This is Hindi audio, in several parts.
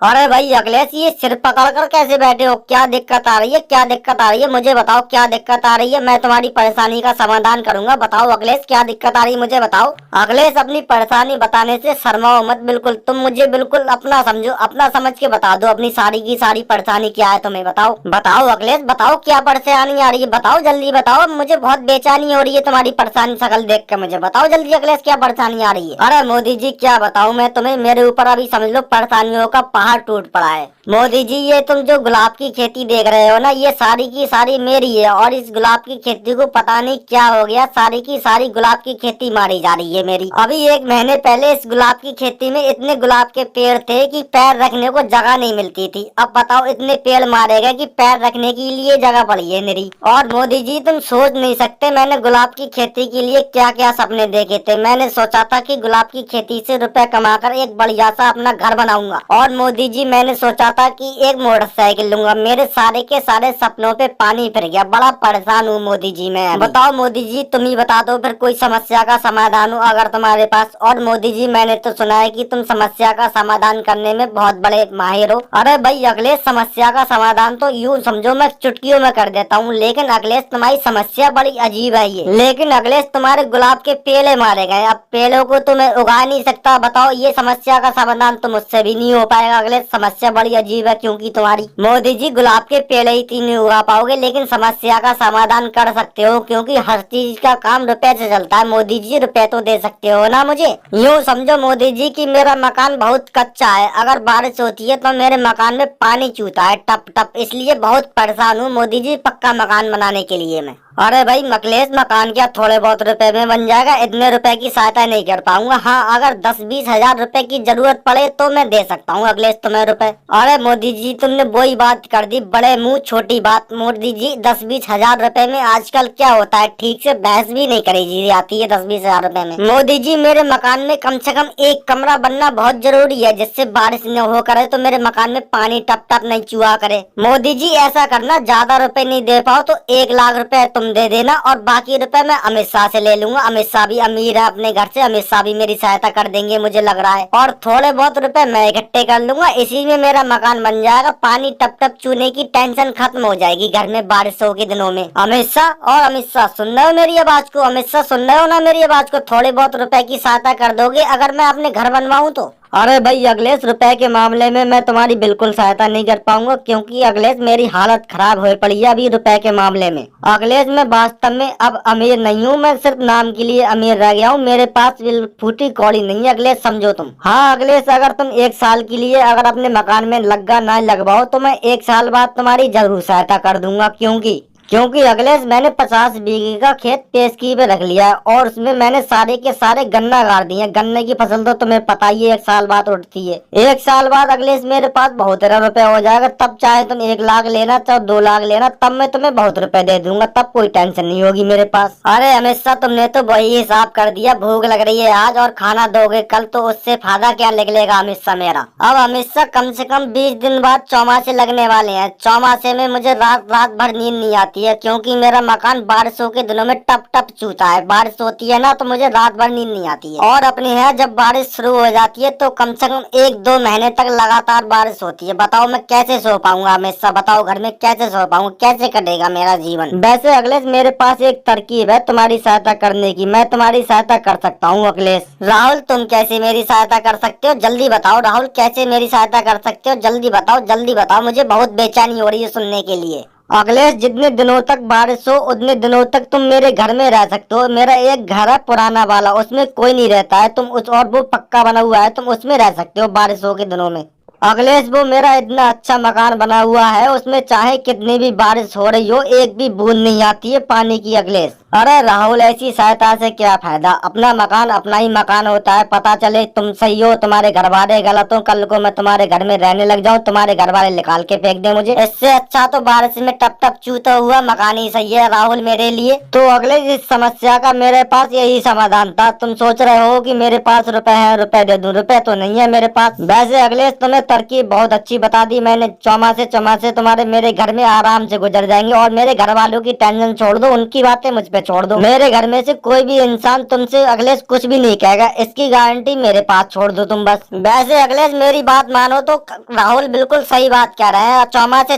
अरे भाई अखिलेश, ये सिर पकड़ कर कैसे बैठे हो? क्या दिक्कत आ रही है? क्या दिक्कत आ रही है? मुझे बताओ क्या दिक्कत आ रही है। मैं तुम्हारी परेशानी का समाधान करूंगा। बताओ अखिलेश, क्या दिक्कत आ रही है मुझे बताओ। अखिलेश, अपनी परेशानी बताने से शर्माओ मत बिल्कुल। तुम मुझे बिल्कुल अपना समझो, अपना समझ के बता दो अपनी सारी की सारी परेशानी क्या है तुम्हें। बताओ बताओ अखिलेश, बताओ क्या परेशानी आ रही है। बताओ जल्दी बताओ, मुझे बहुत बेचैनी हो रही है तुम्हारी परेशानी शकल देख के। मुझे बताओ जल्दी अखिलेश, क्या परेशानी आ रही है। अरे मोदी जी, क्या बताऊं मैं तुम्हें, मेरे ऊपर अभी समझ लो परेशानियों का पहाड़ टूट पड़ा है। मोदी जी, ये तुम जो गुलाब की खेती देख रहे हो ना, ये सारी की सारी मेरी है। और इस गुलाब की खेती को पता नहीं क्या हो गया, सारी की सारी गुलाब की खेती मारी जा रही है मेरी। अभी 1 महीने पहले इस गुलाब की खेती में इतने गुलाब के पेड़ थे कि पैर रखने को जगह नहीं मिलती थी। अब बताओ इतने पेड़ मारे गए कि पैर रखने के लिए जगह पड़ी है मेरी। और मोदी जी, तुम सोच नहीं सकते मैंने गुलाब की खेती के लिए क्या क्या सपने देखे थे। मैंने सोचा था कि गुलाब की खेती से रुपए कमाकर एक बढ़िया सा अपना घर बनाऊंगा। और मोदी जी, मैंने सोचा था कि एक मोटरसाइकिल लूंगा। मेरे सारे के सारे सपनों पे पानी फिर गया। बड़ा परेशान हूँ मोदी जी मैं अभी। बताओ मोदी जी, तुम ही बता दो फिर कोई समस्या का समाधान हो अगर तुम्हारे पास। और मोदी जी, मैंने तो सुना है कि तुम समस्या का समाधान करने में बहुत बड़े माहिर हो। अरे भाई अखिलेश, समस्या का समाधान तो यूं समझो मैं चुटकियों में कर देता हूँ। लेकिन अखिलेश, तुम्हारी समस्या बड़ी अजीब है ये। लेकिन अखिलेश, तुम्हारे गुलाब के पेड़े मारे गए। अब पेड़ों को तो मैं उगा नहीं सकता। बताओ ये समस्या का समाधान तो मुझसे भी नहीं हो पाएगा अखिलेश। समस्या बड़ी अजीब है क्योंकि तुम्हारी। मोदी जी, गुलाब के पेड़ ही तीन नहीं उगा पाओगे, लेकिन समस्या का समाधान कर सकते हो क्योंकि हर चीज का काम रुपए से चलता है। मोदी जी, रुपए तो दे सकते हो ना मुझे। यूँ समझो मोदी जी कि मेरा मकान बहुत कच्चा है। अगर बारिश होती है तो मेरे मकान में पानी चूता है टप टप, इसलिए बहुत परेशान हूँ मोदी जी पक्का मकान बनाने के लिए मैं। अरे भाई अखिलेश, मकान क्या थोड़े बहुत रुपए में बन जाएगा? इतने रुपए की सहायता नहीं कर पाऊंगा। हाँ, अगर 10-20 हजार रुपए की जरूरत पड़े तो मैं दे सकता हूँ अखिलेश तुम्हें रुपए। अरे मोदी जी, तुमने वही बात कर दी, बड़े मुंह छोटी बात। मोदी जी, 10-20 हजार रुपए में आजकल क्या होता है, ठीक से बहस भी नहीं करी जी आती है 10-20 हजार रुपए में। मोदी जी, मेरे मकान में कम से कम एक कमरा बनना बहुत जरूरी है, जिससे बारिश न हो करे तो मेरे मकान में पानी टप टप नहीं चुहा करे। मोदी जी, ऐसा करना, ज्यादा रुपए नहीं दे पाओ तो 1 लाख रुपए तुम दे देना और बाकी रुपए मैं अमित शाह से ले लूंगा। अमित शाह भी अमीर है अपने घर से, अमित शाह भी मेरी सहायता कर देंगे मुझे लग रहा है। और थोड़े बहुत रुपए मैं इकट्ठे कर लूंगा, इसी में मेरा मकान बन जाएगा। पानी टप टप चूने की टेंशन खत्म हो जाएगी घर में बारिशों के दिनों में। अमित शाह, और अमित शाह, सुन रहे हो मेरी आवाज को? अमित शाह, सुन रहे हो ना मेरी आवाज को? थोड़े बहुत रुपए की सहायता कर दोगे अगर मैं अपने घर बनवाऊं तो? अरे भाई अखिलेश, रुपए के मामले में मैं तुम्हारी बिल्कुल सहायता नहीं कर पाऊंगा क्योंकि अखिलेश मेरी हालत खराब हो पड़ी है अभी रुपए के मामले में। अखिलेश, मैं वास्तव में अब अमीर नहीं हूँ, मैं सिर्फ नाम के लिए अमीर रह गया हूँ। मेरे पास फूटी कौड़ी नहीं है अखिलेश, समझो तुम। हाँ अखिलेश, अगर तुम 1 साल के लिए अगर अपने मकान में लग्गा ना लगवाओ तो मैं 1 साल बाद तुम्हारी जरूर सहायता कर दूंगा। क्योंकि अखिलेश, मैंने 50 बीघे का खेत पेशगी पे रख लिया है और उसमें मैंने सारे के सारे गन्ना गाड़ दिए। गन्ने की फसल तो तुम्हें पता ही है 1 साल बाद उठती है। 1 साल बाद अखिलेश मेरे पास बहुत सारा रुपए हो जाएगा। तब चाहे तुम 1 लाख लेना चाहे 2 लाख लेना, तब मैं तुम्हें बहुत रुपए दे दूंगा। तब कोई टेंशन नहीं होगी मेरे पास। अरे अमित शाह, तुमने तो वही हिसाब कर दिया। भूख लग रही है आज और खाना दोगे कल, तो उससे फायदा क्या निकलेगा अमित शाह मेरा? अब अमित शाह, कम से कम 20 दिन बाद चौमासे लगने वाले हैं। चौमासे में मुझे रात रात भर नींद नहीं आती है क्योंकि मेरा मकान बारिशों के दिनों में टप टप चूता है। बारिश होती है ना तो मुझे रात भर नींद नहीं आती है। और अपने यहाँ जब बारिश शुरू हो जाती है तो कम से कम 1-2 महीने तक लगातार बारिश होती है। बताओ मैं कैसे सो पाऊंगा हमेशा? बताओ घर में कैसे सो पाऊंगा? कैसे कटेगा मेरा जीवन? वैसे अखिलेश, मेरे पास एक तरकीब है तुम्हारी सहायता करने की। मैं तुम्हारी सहायता कर सकता हूँ अखिलेश। राहुल, तुम कैसे मेरी सहायता कर सकते हो? जल्दी बताओ राहुल, कैसे मेरी सहायता कर सकते हो? जल्दी बताओ, जल्दी बताओ, मुझे बहुत बेचैनी हो रही है सुनने के लिए। अखिलेश, जितने दिनों तक बारिश हो उतने दिनों तक तुम मेरे घर में रह सकते हो। मेरा एक घर है पुराना वाला, उसमें कोई नहीं रहता है। तुम उस, और वो पक्का बना हुआ है, तुम उसमें रह सकते हो बारिशों के दिनों में। अखिलेश, वो मेरा इतना अच्छा मकान बना हुआ है, उसमें चाहे कितनी भी बारिश हो रही हो एक भी बूंद नहीं आती है पानी की अखिलेश। अरे राहुल, ऐसी सहायता से क्या फायदा? अपना मकान अपना ही मकान होता है। पता चले तुम सही हो, तुम्हारे घर वाले गलत हो, कल को मैं तुम्हारे घर में रहने लग जाऊं, तुम्हारे घर वाले निकाल के फेंक दे मुझे। इससे अच्छा तो बारिश में टप टप चूता हुआ मकान ही सही है राहुल मेरे लिए। तो अगले इस समस्या का मेरे पास यही समाधान था। तुम सोच रहे हो कि मेरे पास रुपए है, रुपए दे दूं, रुपए तो नहीं है मेरे पास। वैसे अखिलेश, तुम्हें तरकीब बहुत अच्छी बता दी मैंने। चौमासे तुम्हारे मेरे घर में आराम से गुजर जाएंगे और मेरे घर वालों की टेंशन छोड़ दो, उनकी बातें मुझ पे छोड़ दो। मेरे घर में से कोई भी इंसान तुमसे अखिलेश कुछ भी नहीं कहेगा, इसकी गारंटी मेरे पास छोड़ दो तुम बस। वैसे अखिलेश मेरी बात मानो तो राहुल बिल्कुल सही बात कह रहे हैं।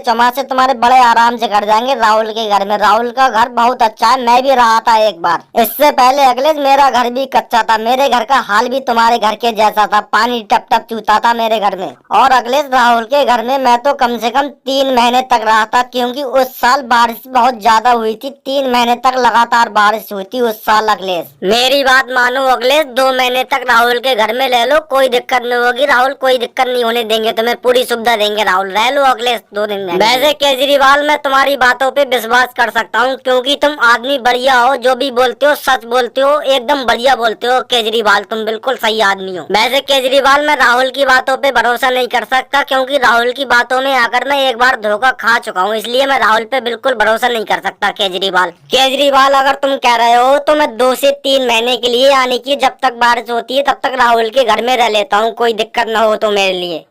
चौमासे तुम्हारे बड़े आराम से घर जाएंगे राहुल के घर में। राहुल का घर बहुत अच्छा है, मैं भी रहा था एक बार। इससे पहले अखिलेश मेरा घर भी कच्चा था, मेरे घर का हाल भी तुम्हारे घर के जैसा था, पानी टप टप चूता था मेरे घर में। और अखिलेश राहुल के घर में मैं तो कम से कम 3 महीने तक रहा था, क्योंकि उस साल बारिश बहुत ज्यादा हुई थी। 3 महीने तक लगातार बारिश हुई थी उस साल अखिलेश। मेरी बात मानो अखिलेश, 2 महीने तक राहुल के घर में रह लो, कोई दिक्कत नहीं होगी। राहुल कोई दिक्कत नहीं होने देंगे, तुम्हें पूरी सुविधा देंगे। राहुल रह लो अखिलेश 2 दिन। वैसे केजरीवाल मैं तुम्हारी बातों पे विश्वास कर सकता हूँ, क्योंकि तुम आदमी बढ़िया हो, जो भी बोलते हो सच बोलते हो, एकदम बढ़िया बोलते हो। केजरीवाल तुम बिल्कुल सही आदमी हो। वैसे केजरीवाल मैं राहुल की बातों पे भरोसा नहीं कर सकता, क्योंकि राहुल की बातों में आकर मैं एक बार धोखा खा चुका हूँ, इसलिए मैं राहुल पे बिल्कुल भरोसा नहीं कर सकता। केजरीवाल अगर तुम कह रहे हो तो मैं 2 से 3 महीने के लिए, यानी कि जब तक बारिश होती है तब तक राहुल के घर में रह लेता हूँ, कोई दिक्कत न हो तो मेरे लिए।